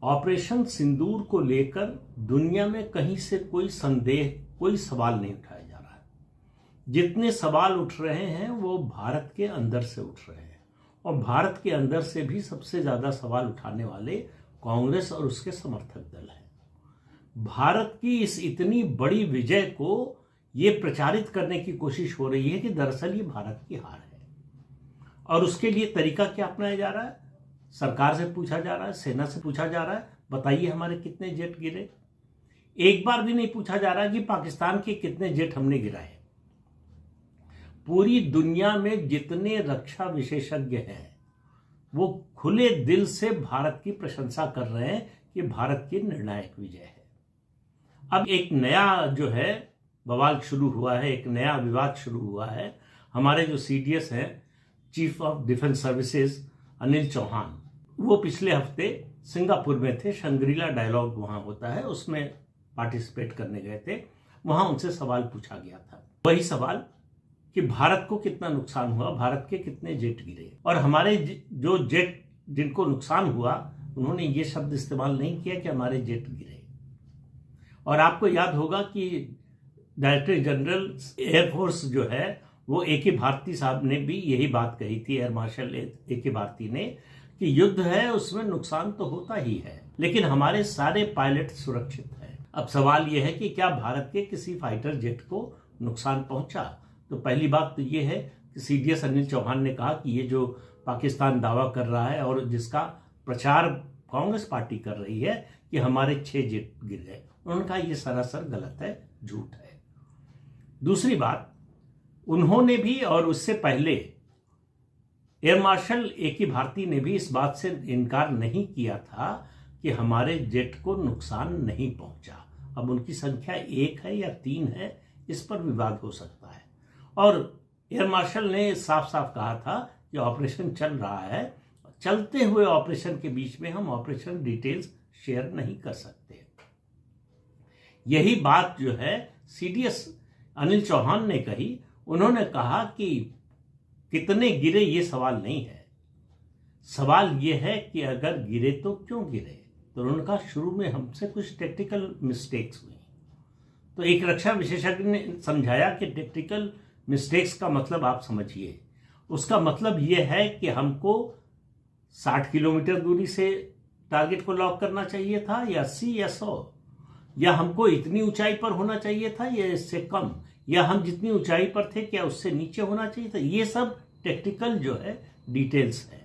Operation सिंदूर को लेकर दुनिया में कहीं से कोई संदेह, कोई सवाल नहीं उठाया जा रहा है। जितने सवाल उठ रहे हैं वो भारत के अंदर से उठ रहे हैं, और भारत के अंदर से भी सबसे ज्यादा सवाल उठाने वाले कांग्रेस और उसके समर्थक दल हैं। भारत की इस इतनी बड़ी विजय को ये प्रचारित करने की कोशिश हो रही है कि दरअसल ये भारत की हार है, और उसके लिए तरीका क्या अपनाया जा रहा है? सरकार से पूछा जा रहा है, सेना से पूछा जा रहा है, बताइए हमारे कितने जेट गिरे। एक बार भी नहीं पूछा जा रहा कि पाकिस्तान के कितने जेट हमने गिराए। पूरी दुनिया में जितने रक्षा विशेषज्ञ हैं वो खुले दिल से भारत की प्रशंसा कर रहे हैं कि भारत की निर्णायक विजय है। अब एक नया जो है बवाल शुरू हुआ है, एक नया विवाद शुरू हुआ है। हमारे जो सीडीएस हैं, chief of defence services Anil Chauhan, वो पिछले हफ्ते सिंगापुर में थे, शंग्रीला डायलॉग वहां होता है, उसमें पार्टिसिपेट करने गए थे। वहां उनसे सवाल पूछा गया था, वही सवाल कि भारत को कितना नुकसान हुआ, भारत के कितने जेट गिरे। और हमारे जो जेट जिनको नुकसान हुआ उन्होंने ये शब्द इस्तेमाल नहीं किया कि हमारे जेट गिरे। और आपको याद होगा कि डायरेक्टर जनरल एयरफोर्स जो है वो ए.के. भारती साहब ने भी यही बात कही थी, एयर मार्शल ए.के. भारती ने, कि युद्ध है उसमें नुकसान तो होता ही है, लेकिन हमारे सारे पायलट सुरक्षित हैं। अब सवाल यह है कि क्या भारत के किसी फाइटर जेट को नुकसान पहुंचा? तो पहली बात तो ये है कि सीडीएस अनिल चौहान ने कहा कि ये जो पाकिस्तान दावा कर रहा है और जिसका प्रचार कांग्रेस पार्टी कर रही है कि हमारे 6 जेट गिर गए, उन्होंने कहा ये सरासर गलत है, झूठ है। दूसरी बात, उन्होंने भी और उससे पहले एयर मार्शल ए.के. भारती ने भी इस बात से इनकार नहीं किया था कि हमारे जेट को नुकसान नहीं पहुंचा। अब उनकी संख्या 1 है या 3 है, इस पर विवाद हो सकता है। और एयर मार्शल ने साफ साफ कहा था कि ऑपरेशन चल रहा है, चलते हुए ऑपरेशन के बीच में हम ऑपरेशन डिटेल्स शेयर नहीं कर सकते। यही बात जो है सीडीएस अनिल चौहान ने कही। उन्होंने कहा कि कितने गिरे ये सवाल नहीं है, सवाल ये है कि अगर गिरे तो क्यों गिरे। तो उन्होंने कहा शुरू में हमसे कुछ टेक्निकल मिस्टेक्स हुई। तो एक रक्षा विशेषज्ञ ने समझाया कि टेक्निकल मिस्टेक्स का मतलब आप समझिए, उसका मतलब यह है कि हमको 60 किलोमीटर दूरी से टारगेट को लॉक करना चाहिए था, या 80 या 100, या हमको इतनी ऊंचाई पर होना चाहिए था या इससे कम, या हम जितनी ऊंचाई पर थे क्या उससे नीचे होना चाहिए था। ये सब टेक्निकल जो है डिटेल्स है।